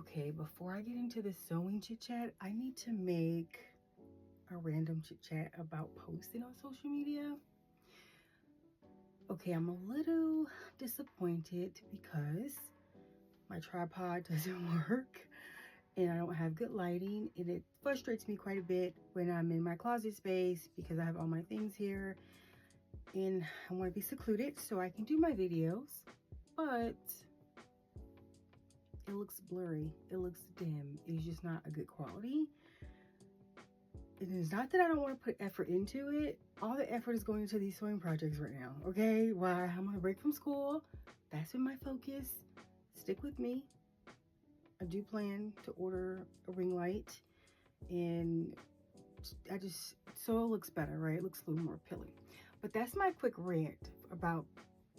Okay, before I get into the sewing chit chat, I need to make a random chit chat about posting on social media. Okay, I'm a little disappointed because my tripod doesn't work and I don't have good lighting, and it frustrates me quite a bit when I'm in my closet space because I have all my things here and I want to be secluded so I can do my videos, but it looks blurry, it looks dim, it's just not a good quality. It is not that I don't want to put effort into it. All the effort is going into these sewing projects right now, okay? While I'm on a break from school, that's been my focus. Stick with me. I do plan to order a ring light, and so it looks better, right? It looks a little more appealing. But that's my quick rant about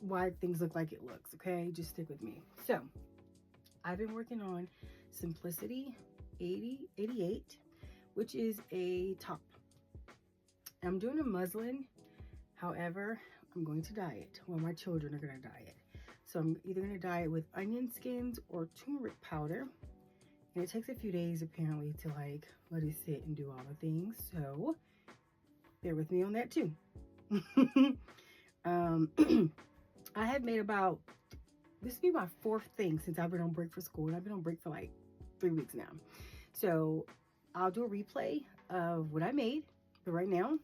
why things look like it looks, okay? Just stick with me. So, I've been working on Simplicity 88, which is a top. I'm doing a muslin. However, I'm going to dye it. Well, my children are going to dye it. So I'm either going to dye it with onion skins or turmeric powder. And it takes a few days apparently to like let it sit and do all the things. So bear with me on that too. I have made about, this will be my fourth thing since I've been on break for school. And I've been on break for like 3 weeks now. So I'll do a replay of what I made. But right now,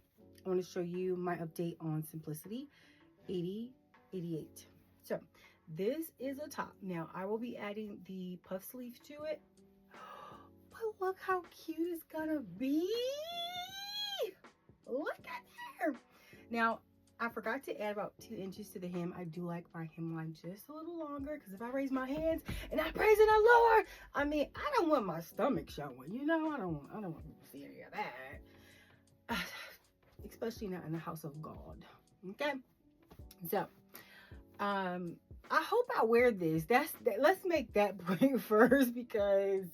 I want to show you my update on Simplicity 88. So this is a top. Now I will be adding the puff sleeve to it. But look how cute it's gonna be. Look at there. Now I forgot to add about 2 inches to the hem. I do like my hemline just a little longer because if I raise my hands and I praise it lower, I mean, I don't want my stomach showing, you know. I don't want people to see any of that. Especially not in the house of God. Okay, so I hope I wear this. Let's make that point first, because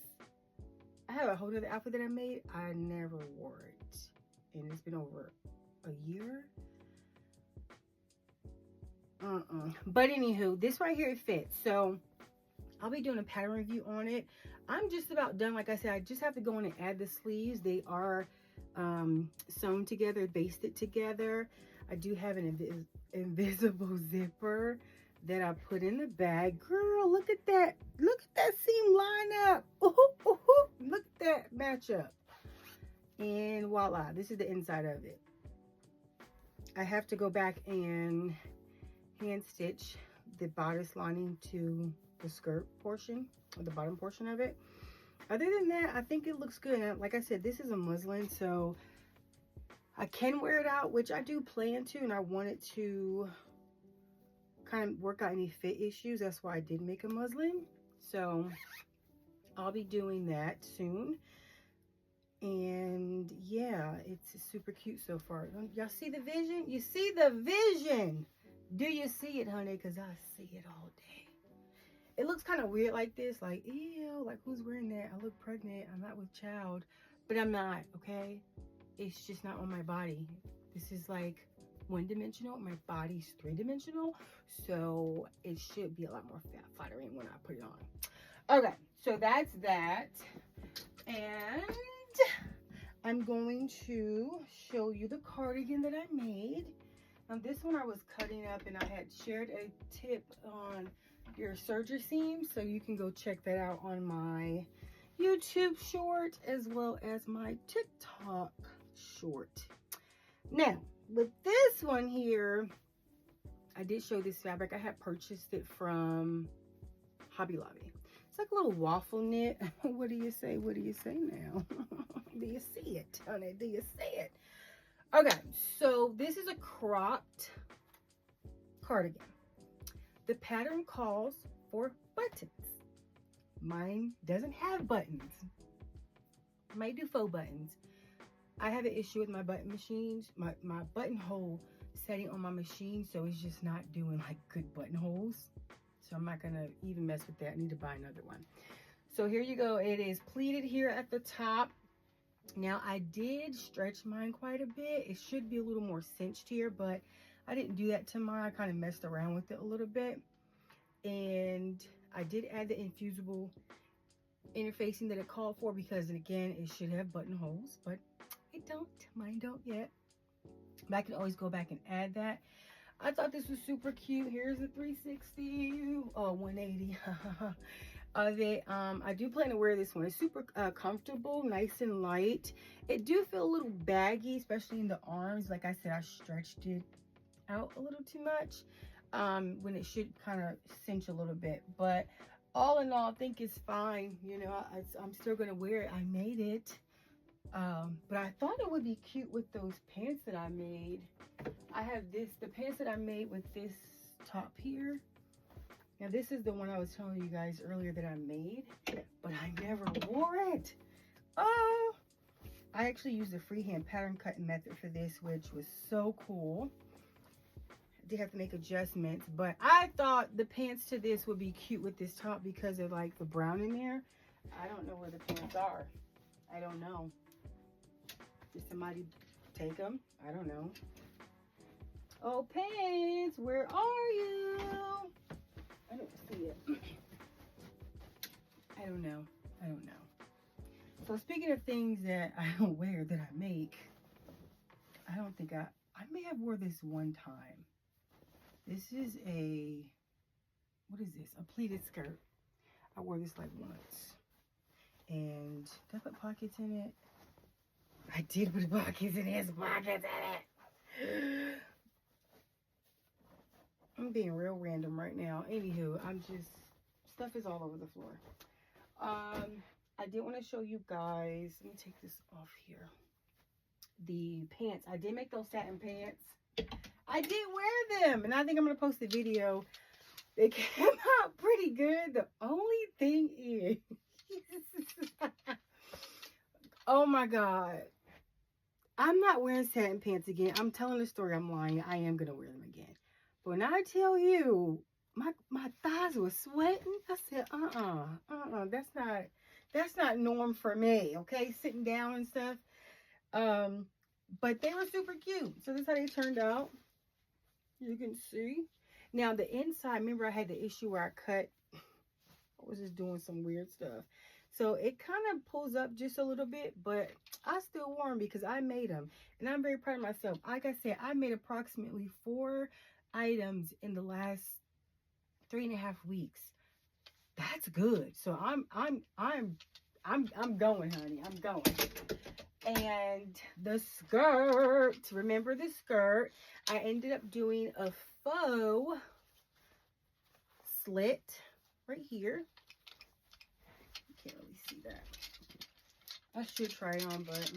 I have a whole other outfit that I made. I never wore it, and it's been over a year. But anywho, this right here, it fits. So I'll be doing a pattern review on it. I'm just about done. Like I said, I just have to go in and add the sleeves. They are sewn together, basted together. I do have an invisible zipper that I put in the bag. Girl, look at that. Look at that seam line up. Look at that matchup. And voila, this is the inside of it. I have to go back and hand stitch the bodice lining to the skirt portion, or the bottom portion of it. Other than that, I think it looks good. And like I said, this is a muslin, so I can wear it out, which I do plan to, and I wanted to kind of work out any fit issues. That's why I did make a muslin. So I'll be doing that soon. And yeah, it's super cute so far. Y'all see the vision? You see the vision? Do you see it, honey? Because I see it all day. It looks kind of weird like this. Like, ew, like who's wearing that? I look pregnant. I'm not with child. But I'm not, okay? It's just not on my body. This is like one-dimensional. My body's three-dimensional. So it should be a lot more flattering when I put it on. Okay, so that's that. And I'm going to show you the cardigan that I made. Now this one I was cutting up, and I had shared a tip on your serger seam, so you can go check that out on my YouTube short as well as my TikTok short. Now with this one here, I did show this fabric. I had purchased it from Hobby Lobby. It's like a little waffle knit. What do you say? What do you say now? Do you see it, honey? Do you see it? Okay, so this is a cropped cardigan. The pattern calls for buttons. Mine doesn't have buttons. I might do faux buttons. I have an issue with my button machines, my buttonhole setting on my machine, so it's just not doing like good buttonholes. So I'm not gonna even mess with that. I need to buy another one. So here you go. It is pleated here at the top. Now I did stretch mine quite a bit. It should be a little more cinched here, but I didn't do that to mine. I kind of messed around with it a little bit. And I did add the infusible interfacing that it called for, because again, it should have buttonholes, but it don't. Mine don't yet. But I can always go back and add that. I thought this was super cute. Here's a 360, 180 of it. I do plan to wear this one. It's super comfortable, nice and light. It do feel a little baggy, especially in the arms. Like I said, I stretched it out a little too much when it should kind of cinch a little bit. But all in all, I think it's fine. You know, I'm still gonna wear it. I made it. But I thought it would be cute with those pants that I made. I have the pants that I made with this top here. Now this is the one I was telling you guys earlier that I made, but I never wore it. Oh, I actually used the freehand pattern cutting method for this, which was so cool. I did have to make adjustments, but I thought the pants to this would be cute with this top because of like the brown in there. I don't know where the pants are. I don't know. Did somebody take them? I don't know. Oh, pants, where are you? I don't see it. I don't know. I don't know. So speaking of things that I don't wear that I make, I don't think I may have wore this one time. This is what is this? A pleated skirt. I wore this like once. And did I put pockets in it? I did put pockets in it. Pockets in it. I'm being real random right now. Anywho, stuff is all over the floor. I did want to show you guys, let me take this off here. The pants. I did make those satin pants. I did wear them, and I think I'm going to post the video. They came out pretty good. The only thing is, oh my God. I'm not wearing satin pants again. I'm telling the story. I'm lying. I am going to wear them again. But when I tell you, my thighs were sweating, I said, that's not norm for me, okay? Sitting down and stuff. But they were super cute. So this is how they turned out. You can see. Now the inside, remember I had the issue where I was just doing some weird stuff. So it kind of pulls up just a little bit, but I still wore them because I made them. And I'm very proud of myself. Like I said, I made approximately 4 items in the last 3.5 weeks. That's good. So I'm going, honey. I'm going. And the skirt, remember the skirt, I ended up doing a faux slit right here. You can't really see that. I should try it on, but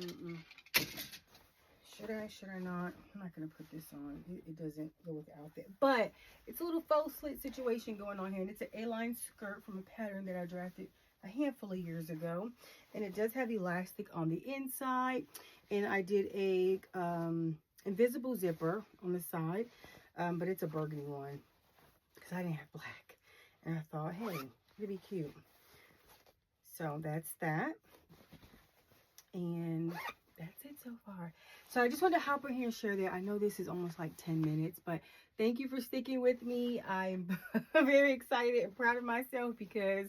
should I not? I'm not going to put this on. It doesn't go with the outfit. But it's a little faux slit situation going on here. And it's an A-line skirt from a pattern that I drafted a handful of years ago. And it does have elastic on the inside. And I did a invisible zipper on the side. But it's a burgundy one. Because I didn't have black. And I thought, hey, it'd be cute. So that's that. And that's it so far. So I just wanted to hop in here and share that. I know this is almost like 10 minutes, but thank you for sticking with me. I'm very excited and proud of myself because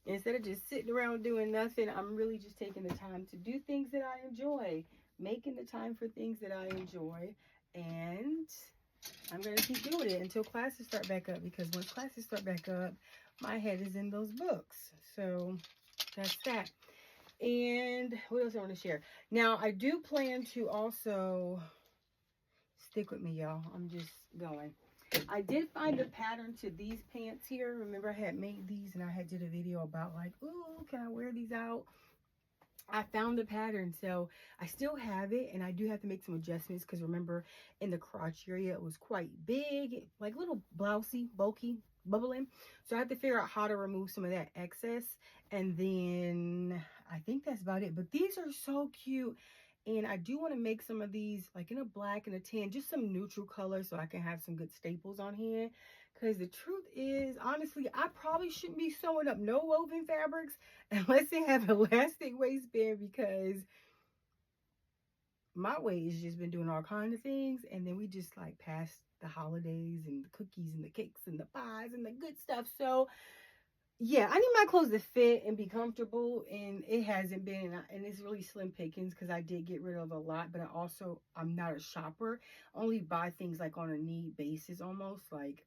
instead of just sitting around doing nothing, I'm really just taking the time to do things that I enjoy, making the time for things that I enjoy. And I'm going to keep doing it until classes start back up, because once classes start back up, my head is in those books. So that's that. And what else I want to share? Now, I do plan to also, stick with me, y'all. I'm just going. I did find a pattern to these pants here. Remember, I had made these and I had did a video about like, ooh, can I wear these out? I found the pattern, so I still have it, and I do have to make some adjustments because remember, in the crotch area, it was quite big, like little blousey, bulky, bubbling. So I have to figure out how to remove some of that excess, and then I think that's about it. But these are so cute, and I do want to make some of these like in a black and a tan, just some neutral color so I can have some good staples on here. Because the truth is, honestly, I probably shouldn't be sewing up no woven fabrics unless they have elastic waistband, because my way has just been doing all kinds of things. And then we just like passed the holidays and the cookies and the cakes and the pies and the good stuff. So yeah, I need my clothes to fit and be comfortable, and it hasn't been, and it's really slim pickings because I did get rid of a lot, but I'm not a shopper. I only buy things like on a need basis almost, like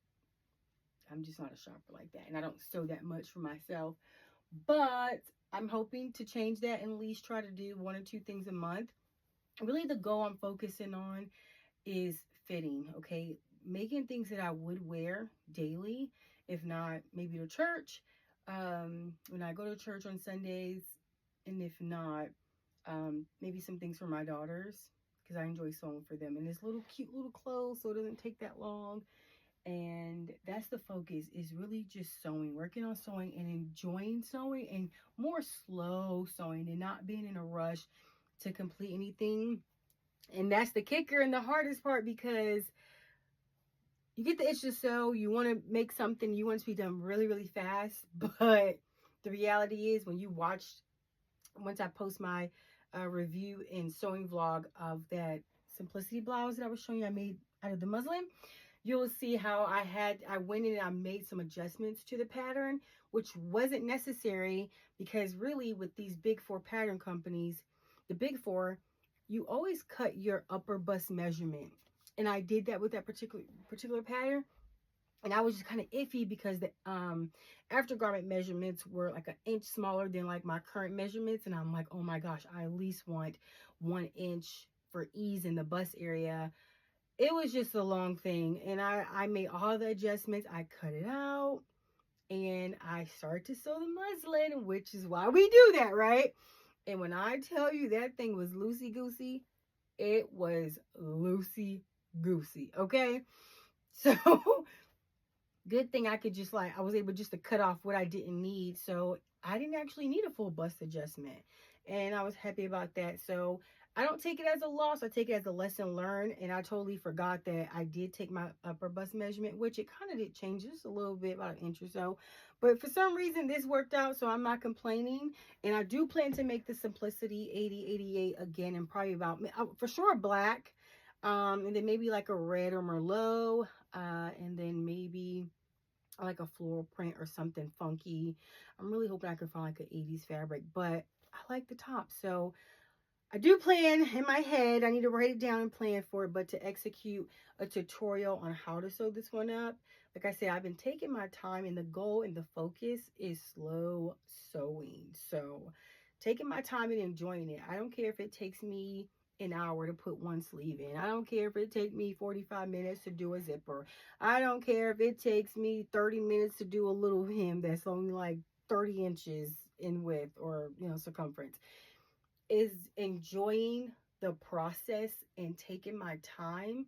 I'm just not a shopper like that, and I don't sew that much for myself, but I'm hoping to change that and at least try to do 1 or 2 things a month. Really, the goal I'm focusing on is fitting, okay? Making things that I would wear daily, if not maybe to church. When I go to church on Sundays, and if not, maybe some things for my daughters because I enjoy sewing for them. And it's little cute little clothes, so it doesn't take that long. And that's the focus, is really just sewing, working on sewing and enjoying sewing, and more slow sewing and not being in a rush to complete anything. And that's the kicker and the hardest part, because you get the itch to sew, you want to make something, you want it to be done really, really fast. But the reality is, when you watch, once I post my review and sewing vlog of that simplicity blouse that I was showing you I made out of the muslin, you'll see how I went in and I made some adjustments to the pattern, which wasn't necessary, because really with these big four pattern companies, the big four, you always cut your upper bust measurement. And I did that with that particular pattern. And I was just kind of iffy because the aftergarment measurements were like an inch smaller than like my current measurements. And I'm like, oh my gosh, I at least want 1 inch for ease in the bust area. It was just a long thing, and I made all the adjustments. I cut it out, and I started to sew the muslin, which is why we do that, right? And when I tell you that thing was loosey goosey, it was loosey goosey, okay? So good thing I could just, like, I was able just to cut off what I didn't need, so I didn't actually need a full bust adjustment, and I was happy about that. So I don't take it as a loss, I take it as a lesson learned. And I totally forgot that I did take my upper bust measurement, which it kind of did change just a little bit, about an inch or so, but for some reason this worked out, so I'm not complaining. And I do plan to make the Simplicity 8088 again, and probably about, for sure, black, and then maybe like a red or merlot, and then maybe like a floral print or something funky. I'm really hoping I can find like an 80s fabric, but I like the top. So I do plan in my head, I need to write it down and plan for it, but to execute a tutorial on how to sew this one up. Like I said, I've been taking my time, and the goal and the focus is slow sewing. So taking my time and enjoying it. I don't care if it takes me an hour to put one sleeve in. I don't care if it takes me 45 minutes to do a zipper. I don't care if it takes me 30 minutes to do a little hem that's only like 30 inches in width, or, circumference. Is enjoying the process and taking my time,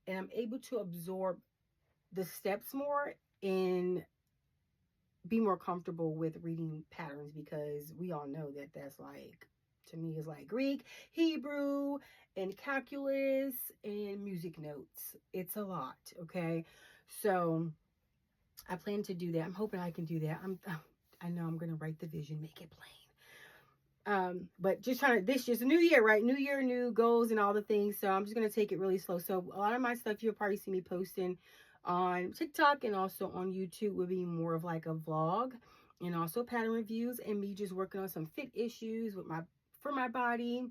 and I'm able to absorb the steps more and be more comfortable with reading patterns, because we all know that that's like, to me, is like Greek, Hebrew, and calculus and music notes. It's a lot, okay? So I plan to do that. I'm hoping I can do that. I know I'm gonna write the vision, make it plain. But just trying to, this year's a new year, right? New year, new goals and all the things. So I'm just going to take it really slow. So a lot of my stuff you'll probably see me posting on TikTok and also on YouTube will be more of like a vlog, and also pattern reviews, and me just working on some fit issues for my body.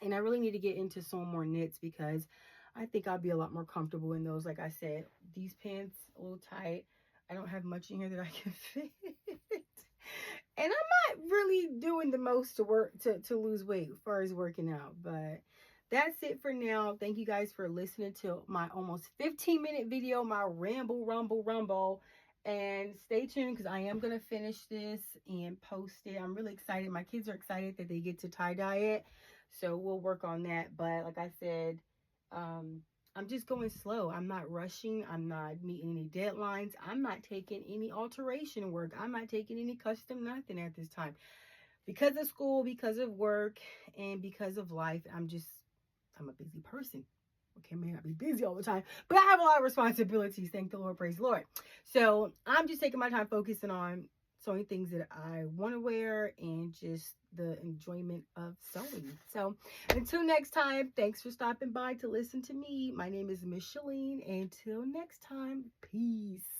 And I really need to get into some more knits, because I think I'll be a lot more comfortable in those. Like I said, these pants a little tight. I don't have much in here that I can fit. And I'm not really doing the most to lose weight as far as working out. But that's it for now. Thank you guys for listening to my almost 15-minute video, my rumble. And stay tuned, because I am going to finish this and post it. I'm really excited. My kids are excited that they get to tie-dye it. So we'll work on that. But like I said, I'm just going slow. I'm not rushing. I'm not meeting any deadlines. I'm not taking any alteration work. I'm not taking any custom nothing at this time. Because of school, because of work, and because of life, I'm a busy person. Okay, I may not be busy all the time, but I have a lot of responsibilities. Thank the Lord, praise the Lord. So I'm just taking my time focusing on sewing things that I want to wear, and just the enjoyment of sewing. So until next time, thanks for stopping by to listen to me. My name is Miss Shalene. Until next time, peace.